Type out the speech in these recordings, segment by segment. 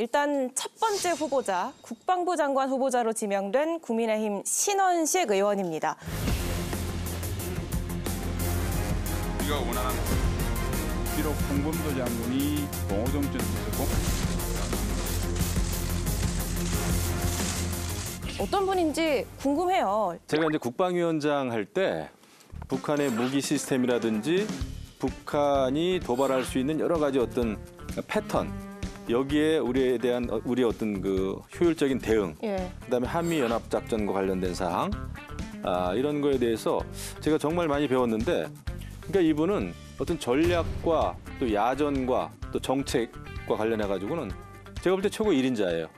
일단 첫 번째 후보자, 국방부 장관 후보자로 지명된 국민의힘 신원식 의원입니다. 우리가 원하는 비록 홍범도 장군이 동호동전을 했고 어떤 분인지 궁금해요. 제가 이제 국방위원장 할 때 북한의 무기 시스템이라든지 북한이 도발할 수 있는 여러 가지 어떤 패턴, 여기에 우리의 어떤 그 효율적인 대응, 그다음에 한미 연합 작전과 관련된 사항, 이런 거에 대해서 제가 정말 많이 배웠는데, 그러니까 이분은 어떤 전략과 또 야전과 또 정책과 관련해 가지고는 제가 볼 때 최고 1인자예요.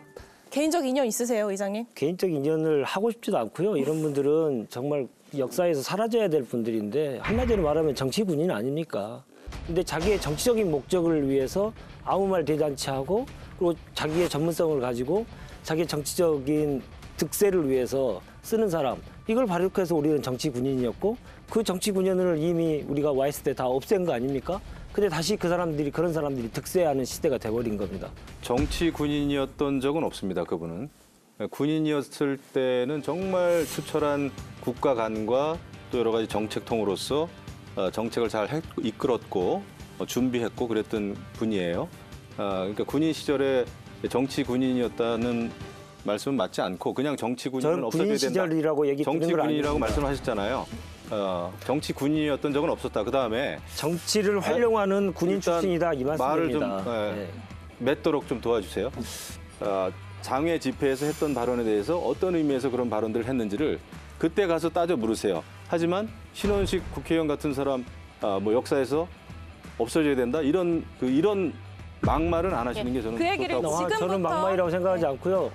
개인적 인연 있으세요, 의장님? 개인적 인연을 하고 싶지도 않고요. 이런 분들은 정말 역사에서 사라져야 될 분들인데, 한마디로 말하면 정치 군인 아닙니까? 근데 자기의 정치적인 목적을 위해서 아무 말 대잔치 하고, 그리고 자기의 전문성을 가지고 자기의 정치적인 득세를 위해서 쓰는 사람, 이걸 발육해서 우리는 정치 군인이었고, 그 정치 군인을 이미 우리가 와 있을 때 다 없앤 거 아닙니까? 근데 다시 그런 사람들이 득세하는 시대가 돼버린 겁니다. 정치 군인이었던 적은 없습니다, 그분은. 군인이었을 때는 정말 투철한 국가관과 또 여러 가지 정책통으로서 정책을 잘 이끌었고 준비했고 그랬던 분이에요. 그러니까 군인 시절에 정치 군인이었다는 말씀은 맞지 않고 그냥 정치 군인은 없어져야 된다. 시절이라고 얘기 정치 군인이라고 말씀하셨잖아요. 정치 군인이었던 적은 없었다. 그다음에 정치를 활용하는 군인 출신이다 이 말씀입니다. 말을 좀 맺도록 좀 도와주세요. 장외 집회에서 했던 발언에 대해서 어떤 의미에서 그런 발언들을 했는지를 그때 가서 따져 물으세요. 하지만 신원식 국회의원 같은 사람 뭐 역사에서 없어져야 된다 이런 막말은 안 하시는 게 저는 그 얘기를 좋다고. 저는 막말이라고 생각하지 않고요.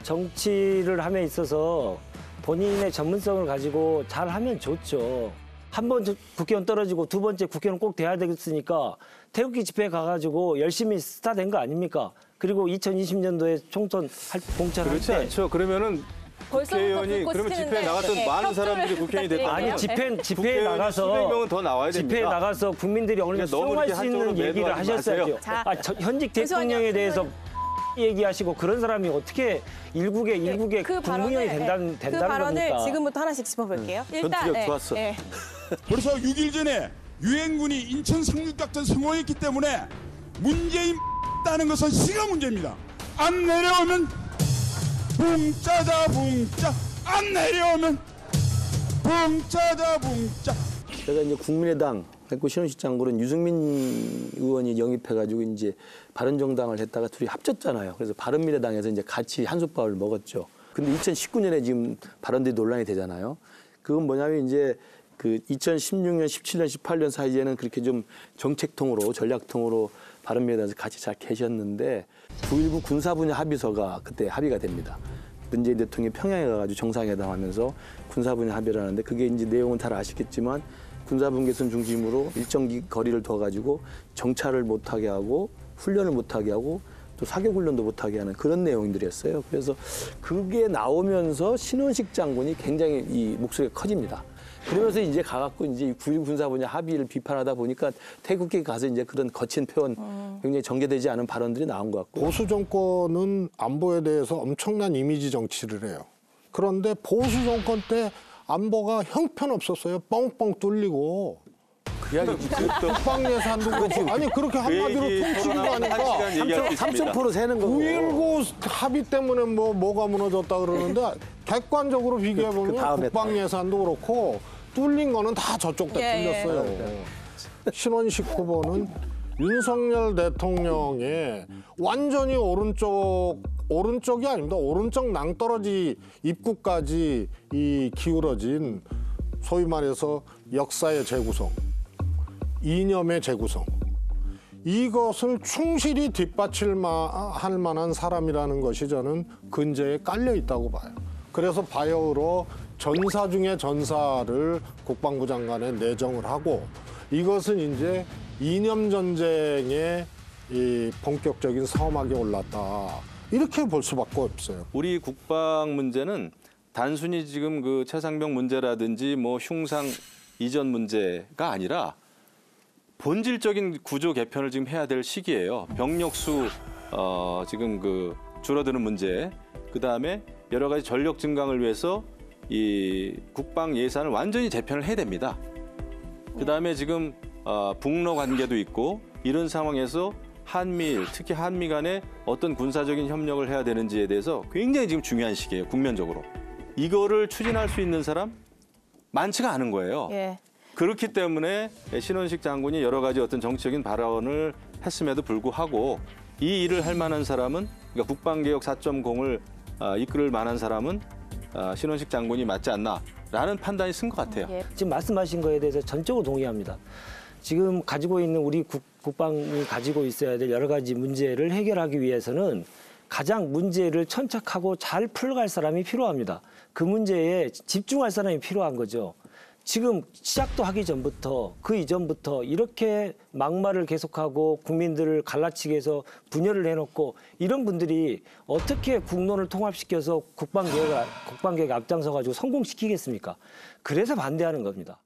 정치를 함에 있어서 본인의 전문성을 가지고 잘하면 좋죠. 한 번 국회의원 떨어지고 두 번째 국회의원 꼭 돼야 되겠으니까 태극기 집회에 가가지고 열심히 스타된 거 아닙니까? 그리고 2020년도에 총선 공천할 때. 그렇지 않죠. 그러면은 국회의원이 그러면 집회에 나갔던 많은 사람들이 국회의원이 됐다. 아니 집회에 나가서 수백 명은 더 나와야 됩니다. 집회에 나가서 국민들이 어느 정도 수용할 수 있는 얘기를 하셨어야죠. 현직 대통령에 대해서 얘기하시고 그런 사람이 어떻게 일국의 국무위원이 된다는 그 발언을 겁니까? 지금부터 하나씩 짚어볼게요. 일단 좋았어. 벌써 6일 전에 유엔군이 인천 상륙작전 성공했기 때문에 문재인 따는 것은 시가 문제입니다. 안 내려오면 붕짜다 붕짜, 안 내려오면 붕짜다 붕짜. 제가 이제 국민의당 했고 신원식 장군은 유승민 의원이 영입해가지고 이제 바른정당을 했다가 둘이 합쳤잖아요. 그래서 바른미래당에서 이제 같이 한솥밥을 먹었죠. 근데 2019년에 지금 발언들이 논란이 되잖아요. 그건 뭐냐면 이제 그 2016년, 17년, 18년 사이에는 그렇게 좀 정책통으로 전략통으로 바른미래당에서 같이 잘 계셨는데 9.19 군사분야 합의서가 그때 합의가 됩니다. 문재인 대통령이 평양에 가가지고 정상회담 하면서 군사분야 합의를 하는데 그게 이제 내용은 잘 아시겠지만 군사분계선 중심으로 일정 거리를 둬가지고 정찰을 못하게 하고 훈련을 못하게 하고 또 사격훈련도 못하게 하는 그런 내용들이었어요. 그래서 그게 나오면서 신원식 장군이 굉장히 이 목소리가 커집니다. 그러면서 이제 가갖고 이제 9.19 군사분야 합의를 비판하다 보니까 태극기에 가서 이제 그런 거친 표현, 굉장히 전개되지 않은 발언들이 나온 것 같고. 보수 정권은 안보에 대해서 엄청난 이미지 정치를 해요. 그런데 보수 정권 때 안보가 형편없었어요. 뻥뻥 뚫리고. 그 이야기 국방 예산도 그렇고. 아니 그렇게 한마디로 퉁치기도 하니까 3,000% 세는 거고. 9.19 합의 때문에 뭐가 무너졌다 그러는데 객관적으로 비교해보면 국방 예산도 그렇고 뚫린 거는 다 저쪽 때 뚫렸어요. 신원식 후보는 윤석열 대통령의 완전히 오른쪽이 아닙니다. 오른쪽 낭떠러지 입구까지 이 기울어진 소위 말해서 역사의 재구성, 이념의 재구성, 이것을 충실히 뒷받침할 만한 사람이라는 것이 저는 근저에 깔려 있다고 봐요. 그래서 바이오로 전사 중에 전사를 국방부 장관에 내정을 하고 이것은 이제 이념 전쟁의 이 본격적인 싸움하게 올랐다. 이렇게 볼 수밖에 없어요. 우리 국방 문제는 단순히 지금 그 최상병 문제라든지 뭐 흉상 이전 문제가 아니라 본질적인 구조 개편을 지금 해야 될 시기예요. 병력 수 지금 그 줄어드는 문제, 그 다음에 여러 가지 전력 증강을 위해서 이 국방 예산을 완전히 재편을 해야 됩니다. 그 다음에 지금 북러 관계도 있고 이런 상황에서 한미일, 특히 한미 간에 어떤 군사적인 협력을 해야 되는지에 대해서 굉장히 지금 중요한 시기예요, 국면적으로. 이거를 추진할 수 있는 사람 많지가 않은 거예요. 예. 그렇기 때문에 신원식 장군이 여러 가지 어떤 정치적인 발언을 했음에도 불구하고 이 일을 할 만한 사람은, 그러니까 국방개혁 4.0을 이끌을 만한 사람은 신원식 장군이 맞지 않나라는 판단이 쓴 것 같아요. 예. 지금 말씀하신 거에 대해서 전적으로 동의합니다. 지금 가지고 있는 우리 국방이 가지고 있어야 될 여러 가지 문제를 해결하기 위해서는 가장 문제를 천착하고 잘 풀어갈 사람이 필요합니다. 그 문제에 집중할 사람이 필요한 거죠. 지금 시작도 하기 전부터 그 이전부터 이렇게 막말을 계속하고 국민들을 갈라치기 해서 분열을 해놓고 이런 분들이 어떻게 국론을 통합시켜서 국방개혁에 앞장서 가지고 성공시키겠습니까? 그래서 반대하는 겁니다.